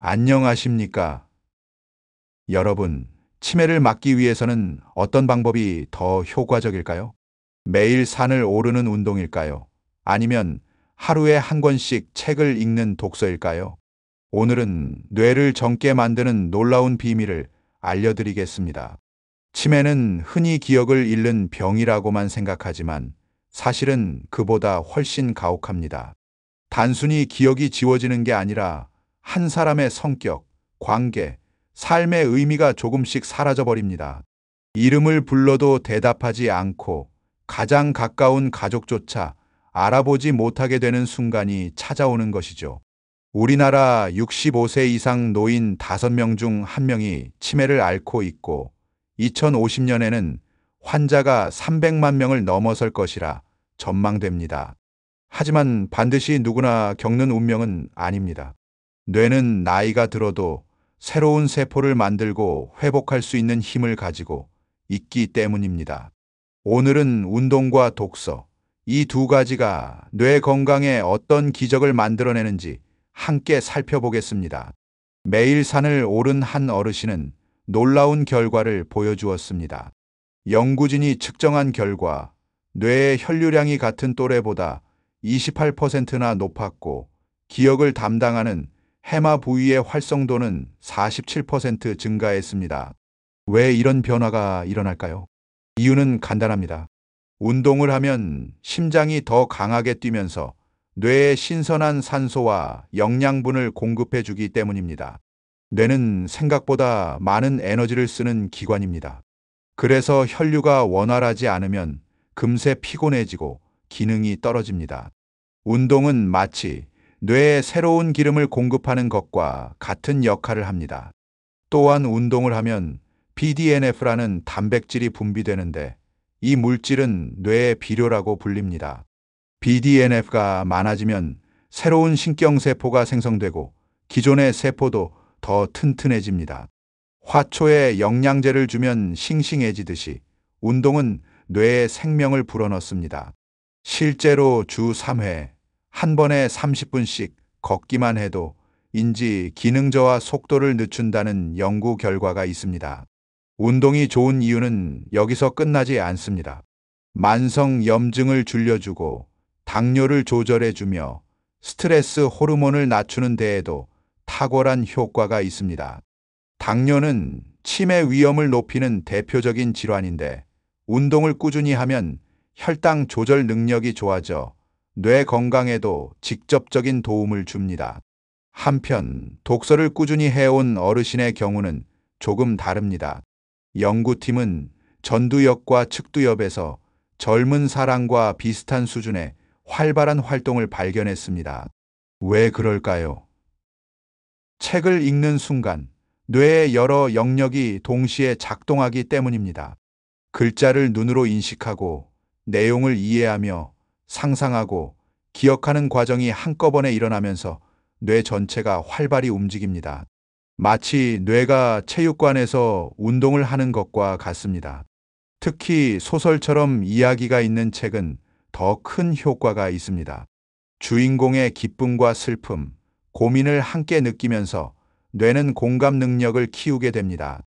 안녕하십니까? 여러분, 치매를 막기 위해서는 어떤 방법이 더 효과적일까요? 매일 산을 오르는 운동일까요? 아니면 하루에 한 권씩 책을 읽는 독서일까요? 오늘은 뇌를 젊게 만드는 놀라운 비밀을 알려드리겠습니다. 치매는 흔히 기억을 잃는 병이라고만 생각하지만 사실은 그보다 훨씬 가혹합니다. 단순히 기억이 지워지는 게 아니라 한 사람의 성격, 관계, 삶의 의미가 조금씩 사라져 버립니다. 이름을 불러도 대답하지 않고 가장 가까운 가족조차 알아보지 못하게 되는 순간이 찾아오는 것이죠. 우리나라 65세 이상 노인 5명 중 1명이 치매를 앓고 있고 2050년에는 환자가 300만 명을 넘어설 것이라 전망됩니다. 하지만 반드시 누구나 겪는 운명은 아닙니다. 뇌는 나이가 들어도 새로운 세포를 만들고 회복할 수 있는 힘을 가지고 있기 때문입니다. 오늘은 운동과 독서, 이 두 가지가 뇌 건강에 어떤 기적을 만들어내는지 함께 살펴보겠습니다. 매일 산을 오른 한 어르신은 놀라운 결과를 보여주었습니다. 연구진이 측정한 결과 뇌의 혈류량이 같은 또래보다 28%나 높았고 기억을 담당하는 해마 부위의 활성도는 47% 증가했습니다. 왜 이런 변화가 일어날까요? 이유는 간단합니다. 운동을 하면 심장이 더 강하게 뛰면서 뇌에 신선한 산소와 영양분을 공급해 주기 때문입니다. 뇌는 생각보다 많은 에너지를 쓰는 기관입니다. 그래서 혈류가 원활하지 않으면 금세 피곤해지고 기능이 떨어집니다. 운동은 마치 뇌에 새로운 기름을 공급하는 것과 같은 역할을 합니다. 또한 운동을 하면 BDNF라는 단백질이 분비되는데 이 물질은 뇌의 비료라고 불립니다. BDNF가 많아지면 새로운 신경세포가 생성되고 기존의 세포도 더 튼튼해집니다. 화초에 영양제를 주면 싱싱해지듯이 운동은 뇌에 생명을 불어넣습니다. 실제로 주 3회, 한 번에 30분씩 걷기만 해도 인지 기능 저하 속도를 늦춘다는 연구 결과가 있습니다. 운동이 좋은 이유는 여기서 끝나지 않습니다. 만성 염증을 줄여주고 당뇨를 조절해주며 스트레스 호르몬을 낮추는 데에도 탁월한 효과가 있습니다. 당뇨는 치매 위험을 높이는 대표적인 질환인데 운동을 꾸준히 하면 혈당 조절 능력이 좋아져 뇌 건강에도 직접적인 도움을 줍니다. 한편 독서를 꾸준히 해온 어르신의 경우는 조금 다릅니다. 연구팀은 전두엽과 측두엽에서 젊은 사람과 비슷한 수준의 활발한 활동을 발견했습니다. 왜 그럴까요? 책을 읽는 순간 뇌의 여러 영역이 동시에 작동하기 때문입니다. 글자를 눈으로 인식하고 내용을 이해하며 상상하고 기억하는 과정이 한꺼번에 일어나면서 뇌 전체가 활발히 움직입니다. 마치 뇌가 체육관에서 운동을 하는 것과 같습니다. 특히 소설처럼 이야기가 있는 책은 더 큰 효과가 있습니다. 주인공의 기쁨과 슬픔, 고민을 함께 느끼면서 뇌는 공감 능력을 키우게 됩니다.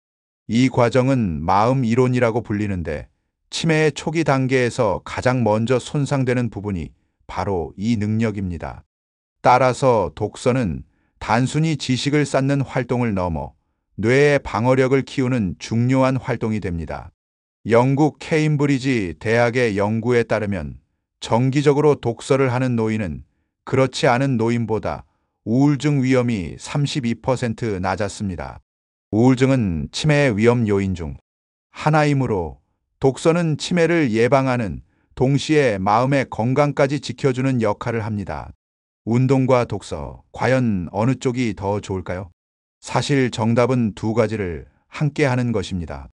이 과정은 마음 이론이라고 불리는데 치매의 초기 단계에서 가장 먼저 손상되는 부분이 바로 이 능력입니다. 따라서 독서는 단순히 지식을 쌓는 활동을 넘어 뇌의 방어력을 키우는 중요한 활동이 됩니다. 영국 케임브리지 대학의 연구에 따르면 정기적으로 독서를 하는 노인은 그렇지 않은 노인보다 우울증 위험이 32% 낮았습니다. 우울증은 치매의 위험 요인 중 하나이므로 독서는 치매를 예방하는 동시에 마음의 건강까지 지켜주는 역할을 합니다. 운동과 독서, 과연 어느 쪽이 더 좋을까요? 사실 정답은 두 가지를 함께 하는 것입니다.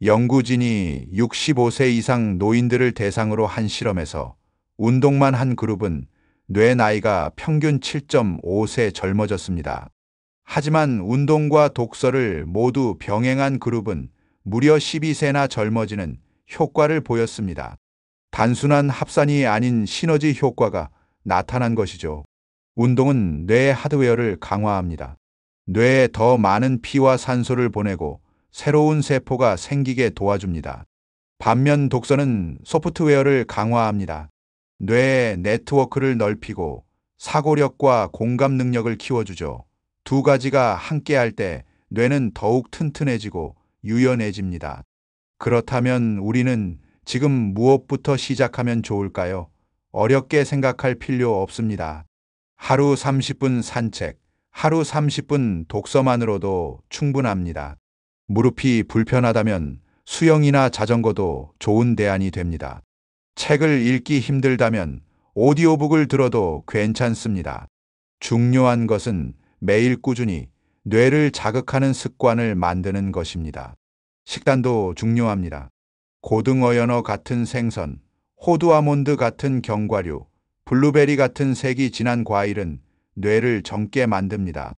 연구진이 65세 이상 노인들을 대상으로 한 실험에서 운동만 한 그룹은 뇌 나이가 평균 7.5세 젊어졌습니다. 하지만 운동과 독서를 모두 병행한 그룹은 무려 12세나 젊어지는 효과를 보였습니다. 단순한 합산이 아닌 시너지 효과가 나타난 것이죠. 운동은 뇌의 하드웨어를 강화합니다. 뇌에 더 많은 피와 산소를 보내고 새로운 세포가 생기게 도와줍니다. 반면 독서는 소프트웨어를 강화합니다. 뇌의 네트워크를 넓히고 사고력과 공감 능력을 키워주죠. 두 가지가 함께할 때 뇌는 더욱 튼튼해지고 유연해집니다. 그렇다면 우리는 지금 무엇부터 시작하면 좋을까요? 어렵게 생각할 필요 없습니다. 하루 30분 산책, 하루 30분 독서만으로도 충분합니다. 무릎이 불편하다면 수영이나 자전거도 좋은 대안이 됩니다. 책을 읽기 힘들다면 오디오북을 들어도 괜찮습니다. 중요한 것은 매일 꾸준히 뇌를 자극하는 습관을 만드는 것입니다. 식단도 중요합니다. 고등어 연어 같은 생선, 호두 아몬드 같은 견과류, 블루베리 같은 색이 진한 과일은 뇌를 젊게 만듭니다.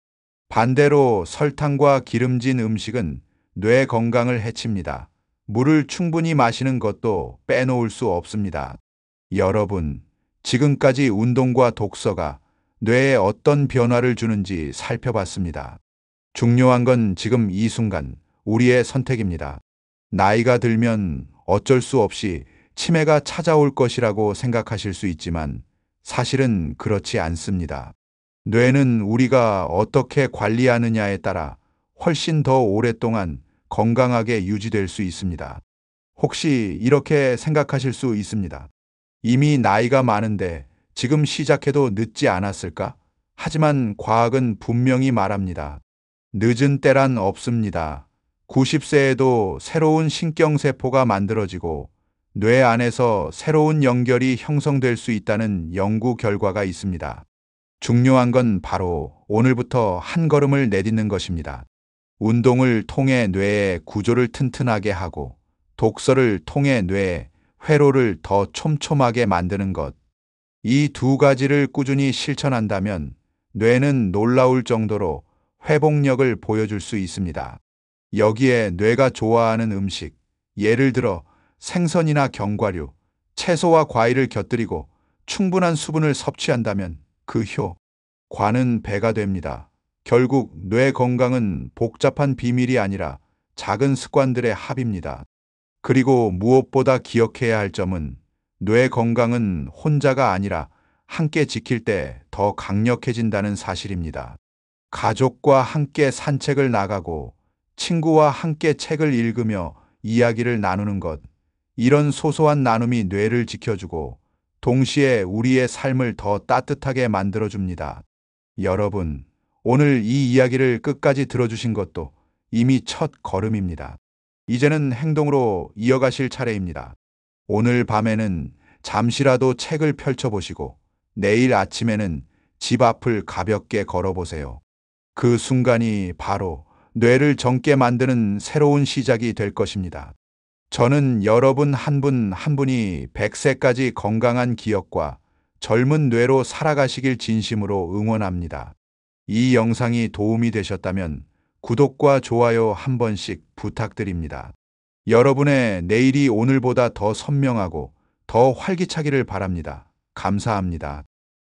반대로 설탕과 기름진 음식은 뇌 건강을 해칩니다. 물을 충분히 마시는 것도 빼놓을 수 없습니다. 여러분, 지금까지 운동과 독서가 뇌에 어떤 변화를 주는지 살펴봤습니다. 중요한 건 지금 이 순간 우리의 선택입니다. 나이가 들면 어쩔 수 없이 치매가 찾아올 것이라고 생각하실 수 있지만 사실은 그렇지 않습니다. 뇌는 우리가 어떻게 관리하느냐에 따라 훨씬 더 오랫동안 건강하게 유지될 수 있습니다. 혹시 이렇게 생각하실 수 있습니다. 이미 나이가 많은데 지금 시작해도 늦지 않았을까? 하지만 과학은 분명히 말합니다. 늦은 때란 없습니다. 90세에도 새로운 신경세포가 만들어지고 뇌 안에서 새로운 연결이 형성될 수 있다는 연구 결과가 있습니다. 중요한 건 바로 오늘부터 한 걸음을 내딛는 것입니다. 운동을 통해 뇌의 구조를 튼튼하게 하고 독서를 통해 뇌의 회로를 더 촘촘하게 만드는 것. 이 두 가지를 꾸준히 실천한다면 뇌는 놀라울 정도로 회복력을 보여줄 수 있습니다. 여기에 뇌가 좋아하는 음식, 예를 들어 생선이나 견과류, 채소와 과일을 곁들이고 충분한 수분을 섭취한다면 그 효과는 배가 됩니다. 결국 뇌 건강은 복잡한 비밀이 아니라 작은 습관들의 합입니다. 그리고 무엇보다 기억해야 할 점은 뇌 건강은 혼자가 아니라 함께 지킬 때 더 강력해진다는 사실입니다. 가족과 함께 산책을 나가고 친구와 함께 책을 읽으며 이야기를 나누는 것, 이런 소소한 나눔이 뇌를 지켜주고 동시에 우리의 삶을 더 따뜻하게 만들어줍니다. 여러분, 오늘 이 이야기를 끝까지 들어주신 것도 이미 첫 걸음입니다. 이제는 행동으로 이어가실 차례입니다. 오늘 밤에는 잠시라도 책을 펼쳐보시고 내일 아침에는 집 앞을 가볍게 걸어보세요. 그 순간이 바로 뇌를 젊게 만드는 새로운 시작이 될 것입니다. 저는 여러분 한 분 한 분이 100세까지 건강한 기억과 젊은 뇌로 살아가시길 진심으로 응원합니다. 이 영상이 도움이 되셨다면 구독과 좋아요 한 번씩 부탁드립니다. 여러분의 내일이 오늘보다 더 선명하고 더 활기차기를 바랍니다. 감사합니다.